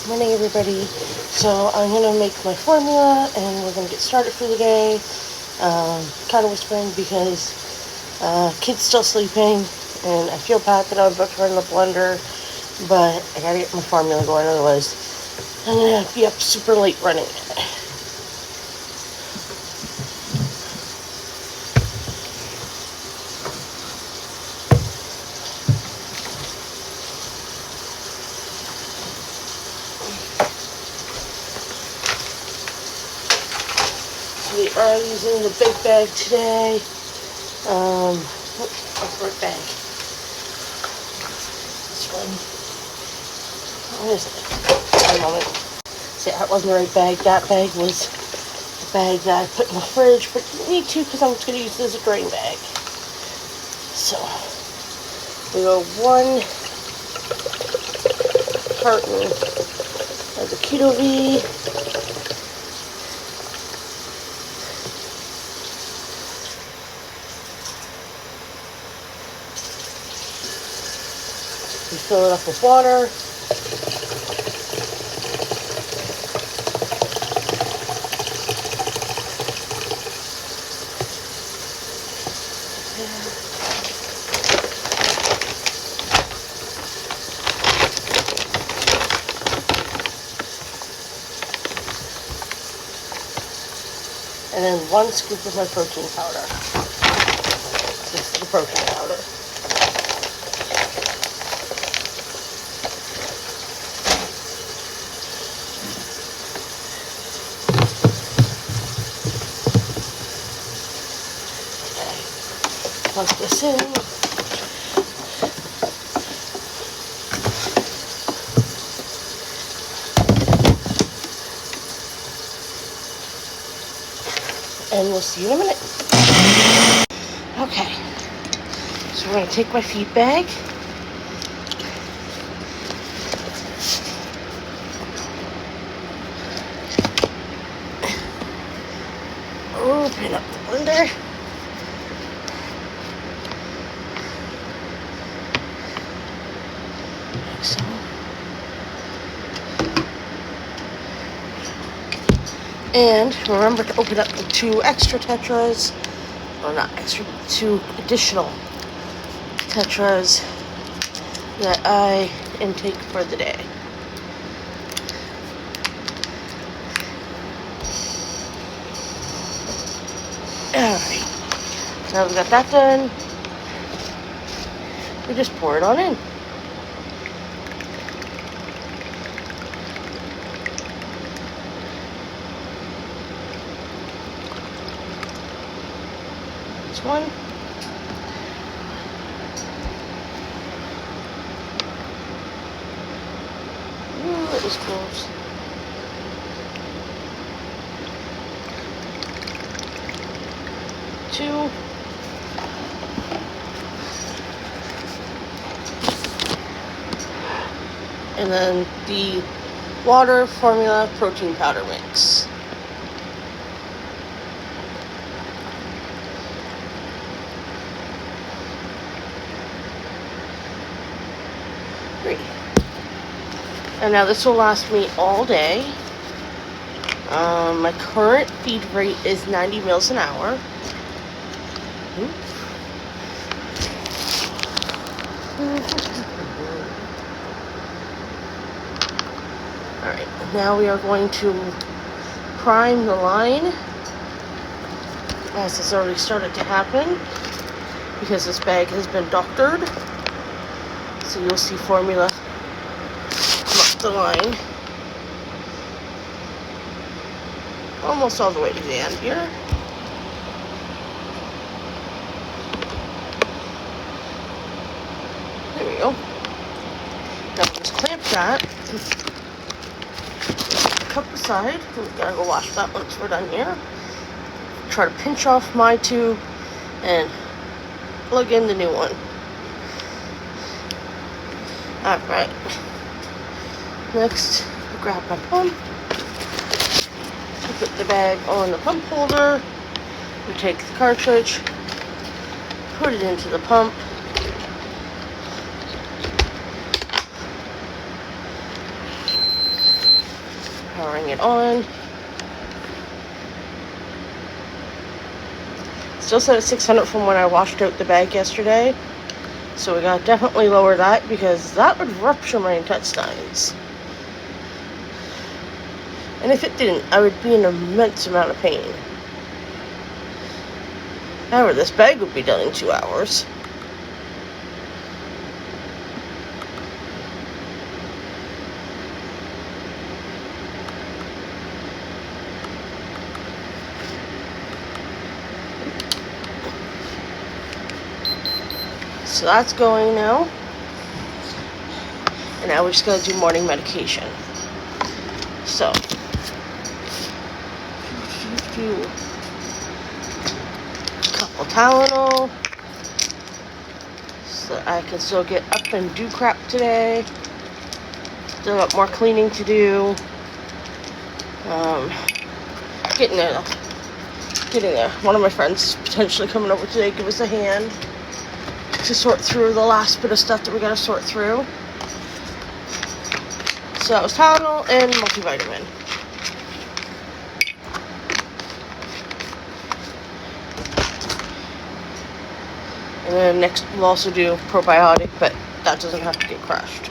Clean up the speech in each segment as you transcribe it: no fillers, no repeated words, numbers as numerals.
Morning, everybody. So I'm gonna make my formula and we're gonna get started for the day. Kind of whispering because kid's still sleeping and I feel bad that I'm about to run the blender, but I gotta get my formula going, otherwise I'm gonna be up super late running it. We are using the big bag today. Right bag. This one. What is it? One moment. See, that wasn't the right bag. That bag was the bag that I put in the fridge, but didn't need to because I'm just going to use this as a drain bag. So, we go 1 carton of the Ketovie. We fill it up with water. And then 1 scoop of my protein powder. This is the protein powder. Plug this in. And we'll see you in a minute. Okay. So we're going to take my feed bag. Open up the blender. Like so. And remember to open up the 2 extra tetras, or not extra, 2 additional tetras that I intake for the day. Alright, now we've got that done, we just pour it on in. One. Ooh, that was close. 2. And then the water formula protein powder mix. And now this will last me all day. My current feed rate is 90 mils an hour. Alright, now we are going to prime the line, as has already started to happen, because this bag has been doctored. So you'll see formula the line almost all the way to the end here. There we go. Now just clamp that, cup aside. We gotta go wash that once we're done here. Try to pinch off my tube and plug in the new one. Alright. Next, grab my pump, put the bag on the pump holder, we take the cartridge, put it into the pump, Powering it on. Still set at 600 from when I washed out the bag yesterday. So we gotta definitely lower that because that would rupture my intestines. And if it didn't, I would be in an immense amount of pain. However, this bag would be done in 2 hours. So that's going now. And now we're just going to do morning medication. So, couple Tylenol. So I can still get up and do crap today. Still got more cleaning to do. Getting there though. Getting there. One of my friends potentially coming over today, give us a hand to sort through the last bit of stuff that we gotta sort through. So that was Tylenol and multivitamin. And then next we'll also do probiotic, but that doesn't have to get crushed.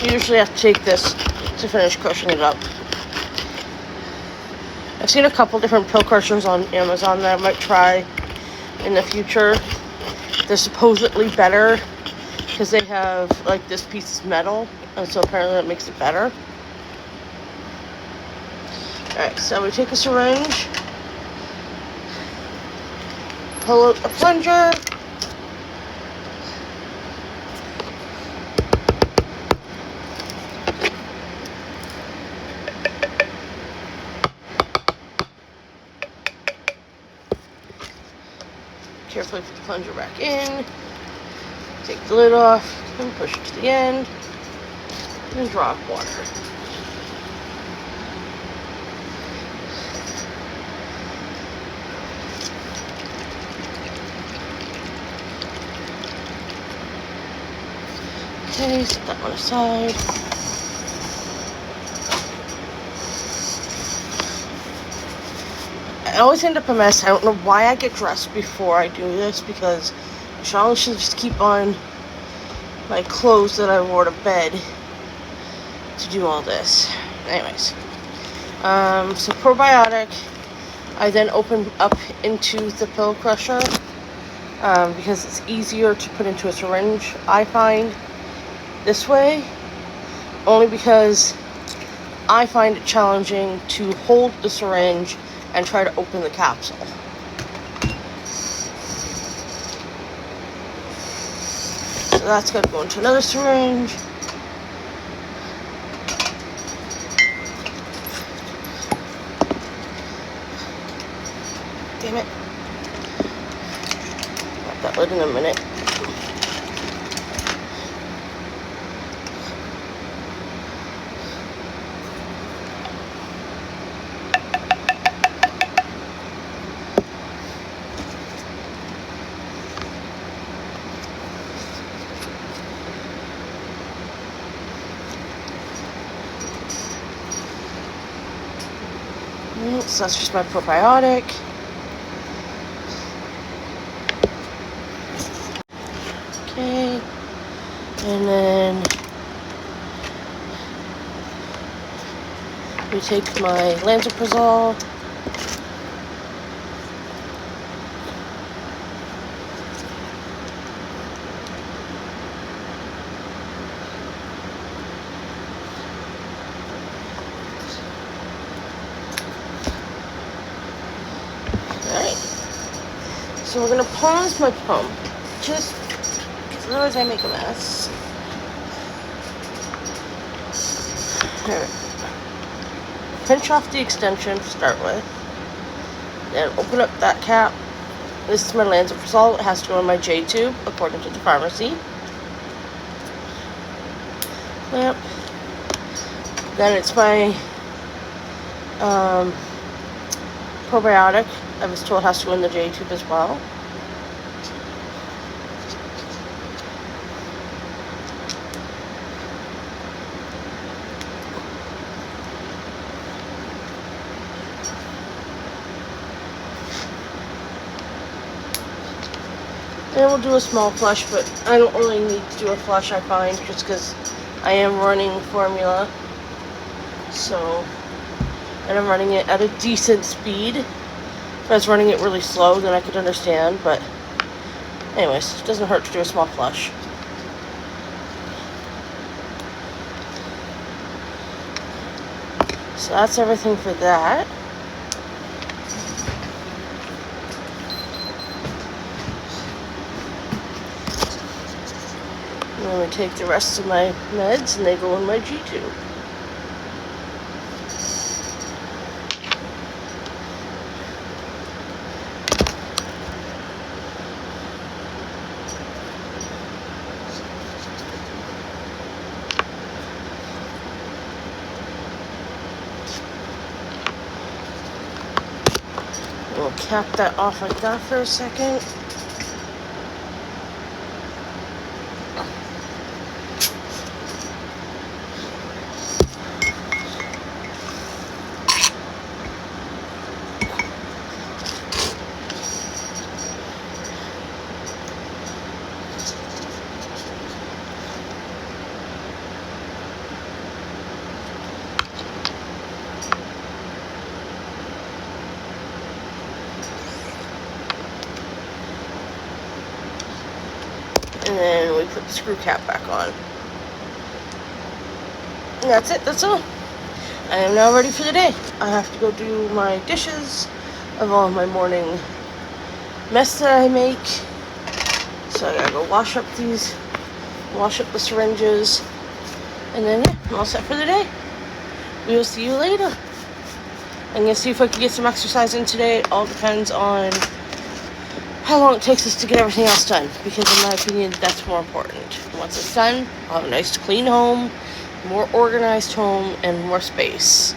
You usually have to take this to finish crushing it up. I've seen a couple different pill crushers on Amazon that I might try in the future. They're supposedly better because they have like this piece of metal, and so apparently that makes it better. Alright, so we take a syringe, pull out a plunger, carefully put the plunger back in, take the lid off, and push it to the end, and draw up water. Okay, set that one aside. I always end up a mess. I don't know why I get dressed before I do this, because Charlotte should just keep on my clothes that I wore to bed to do all this. Anyways, so probiotic, I then open up into the pill crusher because it's easier to put into a syringe, I find, this way, only because I find it challenging to hold the syringe and try to open the capsule. So that's got to go into another syringe. Damn it. Got that lid in a minute. So that's just my probiotic. Okay, and then we take my lansoprazole. So we're gonna pause my pump, just because otherwise I make a mess. Here. Pinch off the extension to start with. Then open up that cap. This is my lansoprazole. It has to go in my J tube, according to the pharmacy. Yep. Then it's my probiotic. I was told it has to go in the J tube as well. And we'll do a small flush, but I don't really need to do a flush, I find, just because I am running formula. So, and I'm running it at a decent speed. If I was running it really slow, then I could understand, but anyways, it doesn't hurt to do a small flush. So that's everything for that. And then we take the rest of my meds and they go in my G tube. We'll cap that off like that for a second. And then we put the screw cap back on. And that's it, that's all. I am now ready for the day. I have to go do my dishes of all my morning mess that I make. So I gotta go wash up the syringes. And then yeah, I'm all set for the day. We will see you later. I'm gonna see if I can get some exercise in today. It all depends on how long it takes us to get everything else done, because in my opinion that's more important. Once it's done, I'll have a nice clean home, more organized home, and more space.